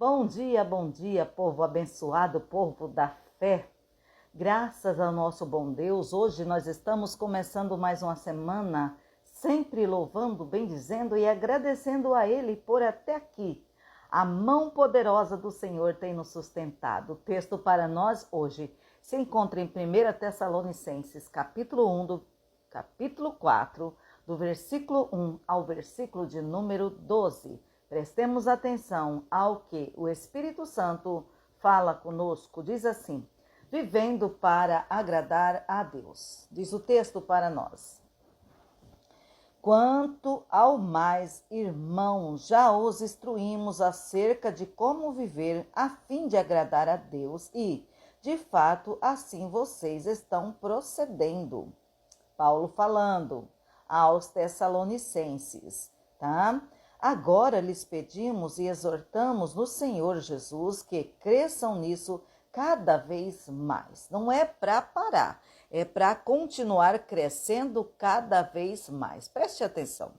Bom dia, povo abençoado, povo da fé. Graças ao nosso bom Deus, hoje nós estamos começando mais uma semana, sempre louvando, bendizendo e agradecendo a Ele por até aqui. A mão poderosa do Senhor tem nos sustentado. O texto para nós hoje se encontra em 1 Tessalonicenses, capítulo 4, do versículo 1 ao versículo de número 12. Prestemos atenção ao que o Espírito Santo fala conosco. Diz assim: vivendo para agradar a Deus. Diz o texto para nós: quanto ao mais, irmãos, já os instruímos acerca de como viver a fim de agradar a Deus e, de fato, assim vocês estão procedendo. Paulo falando aos Tessalonicenses, tá? Agora lhes pedimos e exortamos no Senhor Jesus que cresçam nisso cada vez mais. Não é para parar, é para continuar crescendo cada vez mais. Preste atenção.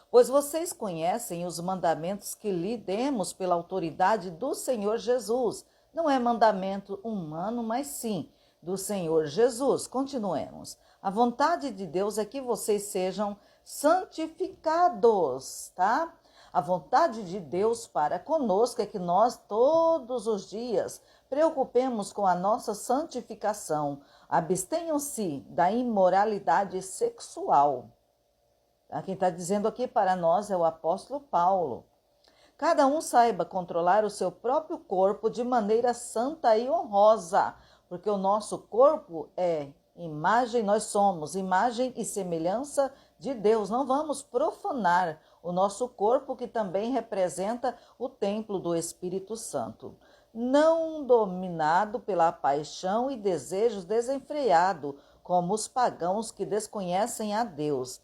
Pois vocês conhecem os mandamentos que lhe demos pela autoridade do Senhor Jesus. Não é mandamento humano, mas sim do Senhor Jesus. Continuemos. A vontade de Deus é que vocês sejam santificados, tá? A vontade de Deus para conosco é que nós todos os dias preocupemos com a nossa santificação. Abstenham-se da imoralidade sexual. Quem está dizendo aqui para nós é o apóstolo Paulo. Cada um saiba controlar o seu próprio corpo de maneira santa e honrosa, porque o nosso corpo nós somos imagem e semelhança de Deus. Não vamos profanar o nosso corpo, que também representa o templo do Espírito Santo. Não dominado pela paixão e desejos desenfreados, como os pagãos que desconhecem a Deus.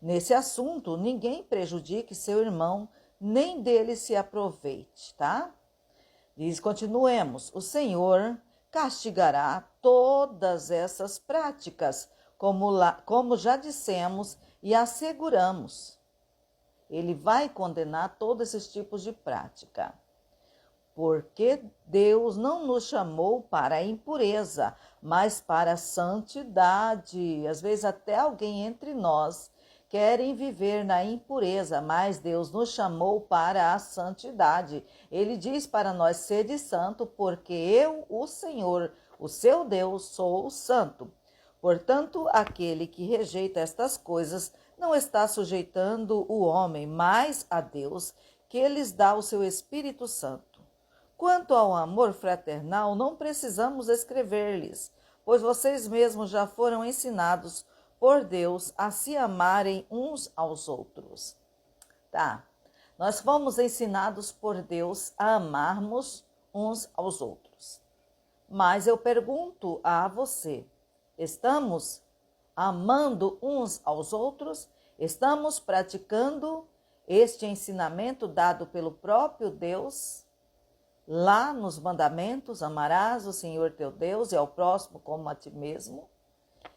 Nesse assunto, ninguém prejudique seu irmão, nem dele se aproveite, tá? Continuemos. O Senhor castigará todas essas práticas, como já dissemos e asseguramos. Ele vai condenar todos esses tipos de prática. Porque Deus não nos chamou para a impureza, mas para a santidade. Às vezes até alguém entre nós querem viver na impureza, mas Deus nos chamou para a santidade. Ele diz para nós: sede santo, porque eu, o Senhor, o seu Deus, sou santo. Portanto, aquele que rejeita estas coisas não está sujeitando o homem, mas a Deus, que lhes dá o seu Espírito Santo. Quanto ao amor fraternal, não precisamos escrever-lhes, pois vocês mesmos já foram ensinados por Deus a se amarem uns aos outros. Tá? Nós fomos ensinados por Deus a amarmos uns aos outros. Mas eu pergunto a você, estamos amando uns aos outros? Estamos praticando este ensinamento dado pelo próprio Deus? Lá nos mandamentos, amarás o Senhor teu Deus e ao próximo como a ti mesmo?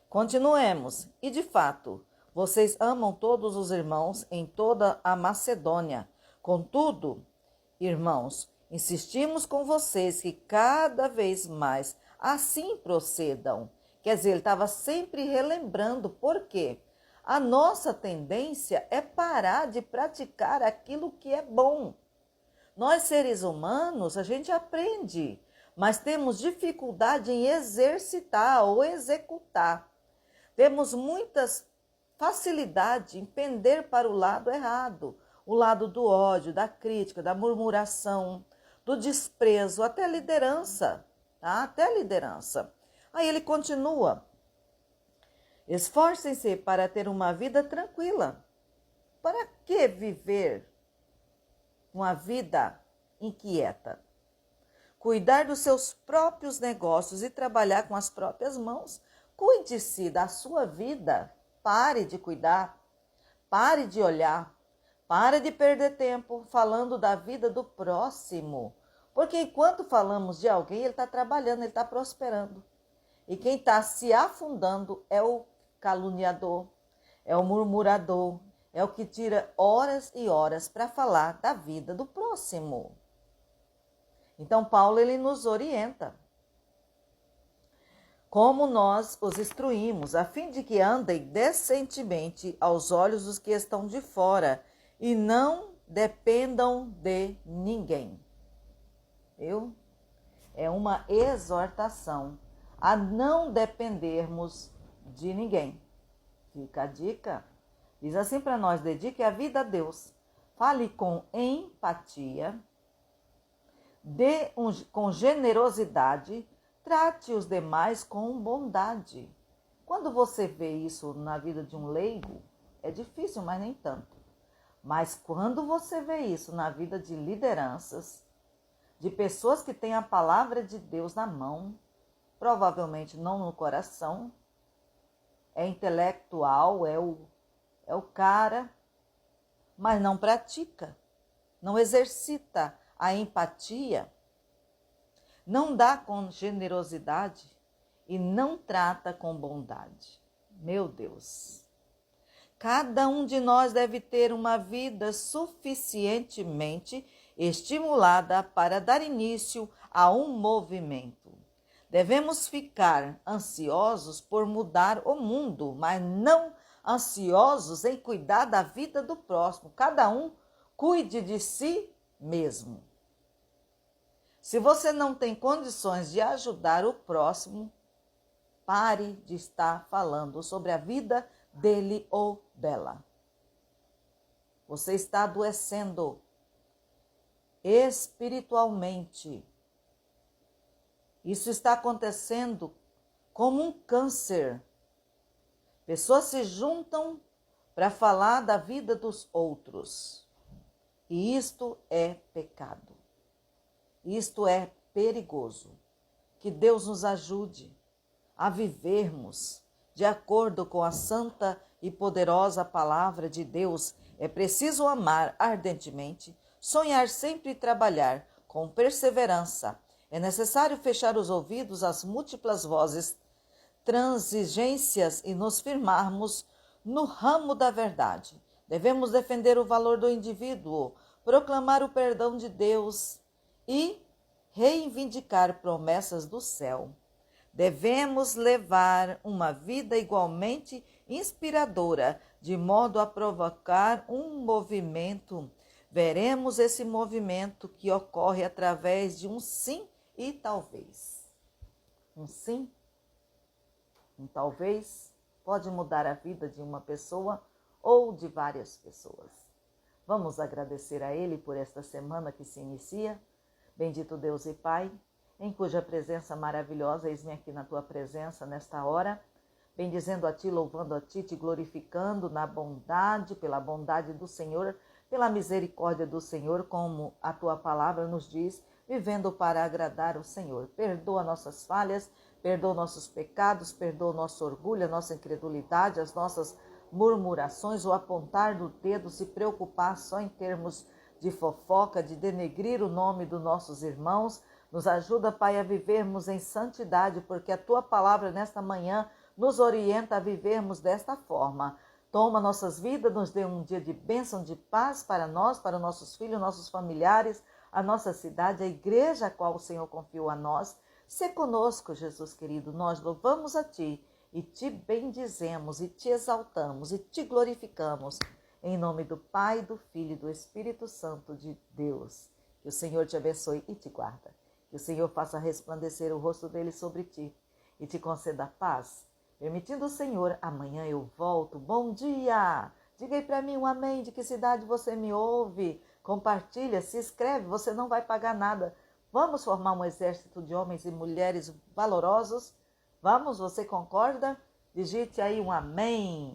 Continuemos. E de fato, vocês amam todos os irmãos em toda a Macedônia. Contudo, irmãos, insistimos com vocês que cada vez mais assim procedam. Quer dizer, ele estava sempre relembrando. Por quê? A nossa tendência é parar de praticar aquilo que é bom. Nós, seres humanos, a gente aprende, mas temos dificuldade em exercitar ou executar. Temos muitas facilidade em pender para o lado errado, o lado do ódio, da crítica, da murmuração, do desprezo, até a liderança, tá? Até a liderança. Aí ele continua: esforcem-se para ter uma vida tranquila. Para que viver uma vida inquieta? Cuidar dos seus próprios negócios e trabalhar com as próprias mãos. Cuide-se da sua vida. Pare de cuidar. Pare de olhar. Pare de perder tempo falando da vida do próximo. Porque enquanto falamos de alguém, ele está trabalhando, ele está prosperando. E quem está se afundando é o caluniador, é o murmurador, é o que tira horas e horas para falar da vida do próximo. Então, Paulo ele nos orienta como nós os instruímos, a fim de que andem decentemente aos olhos dos que estão de fora e não dependam de ninguém. Viu? É uma exortação a não dependermos de ninguém. Fica a dica. Diz assim para nós: dedique a vida a Deus. Fale com empatia, com generosidade, trate os demais com bondade. Quando você vê isso na vida de um leigo, é difícil, mas nem tanto. Mas quando você vê isso na vida de lideranças, de pessoas que têm a palavra de Deus na mão, provavelmente não no coração, é intelectual, é o cara, mas não pratica, não exercita a empatia, não dá com generosidade e não trata com bondade. Meu Deus! Cada um de nós deve ter uma vida suficientemente estimulada para dar início a um movimento. Devemos ficar ansiosos por mudar o mundo, mas não ansiosos em cuidar da vida do próximo. Cada um cuide de si mesmo. Se você não tem condições de ajudar o próximo, pare de estar falando sobre a vida dele ou dela. Você está adoecendo espiritualmente. Isso está acontecendo como um câncer. Pessoas se juntam para falar da vida dos outros. E isto é pecado. Isto é perigoso. Que Deus nos ajude a vivermos de acordo com a santa e poderosa palavra de Deus. É preciso amar ardentemente, sonhar sempre e trabalhar com perseverança. É necessário fechar os ouvidos às múltiplas vozes, transigências e nos firmarmos no ramo da verdade. Devemos defender o valor do indivíduo, proclamar o perdão de Deus e reivindicar promessas do céu. Devemos levar uma vida igualmente inspiradora, de modo a provocar um movimento. Veremos esse movimento que ocorre através de um sim e talvez. Um sim, um talvez, pode mudar a vida de uma pessoa ou de várias pessoas. Vamos agradecer a Ele por esta semana que se inicia. Bendito Deus e Pai, em cuja presença maravilhosa, eis-me aqui na Tua presença nesta hora, bendizendo a Ti, louvando a Ti, Te glorificando na bondade, pela bondade do Senhor, pela misericórdia do Senhor, como a Tua palavra nos diz, vivendo para agradar o Senhor. Perdoa nossas falhas, perdoa nossos pecados, perdoa o nosso orgulho, a nossa incredulidade, as nossas murmurações, o apontar do dedo, se preocupar só em termos de fofoca, de denegrir o nome dos nossos irmãos. Nos ajuda, Pai, a vivermos em santidade, porque a Tua palavra nesta manhã nos orienta a vivermos desta forma. Toma nossas vidas, nos dê um dia de bênção, de paz para nós, para nossos filhos, nossos familiares, a nossa cidade, a igreja a qual o Senhor confiou a nós. Sê conosco, Jesus querido, nós louvamos a Ti e Te bendizemos e Te exaltamos e Te glorificamos. Em nome do Pai, do Filho e do Espírito Santo de Deus. Que o Senhor te abençoe e te guarda. Que o Senhor faça resplandecer o rosto dele sobre ti e te conceda paz. Permitindo o Senhor, amanhã eu volto. Bom dia! Diga aí para mim um amém. De que cidade você me ouve? Compartilha, se inscreve, você não vai pagar nada. Vamos formar um exército de homens e mulheres valorosos? Vamos, você concorda? Digite aí um amém.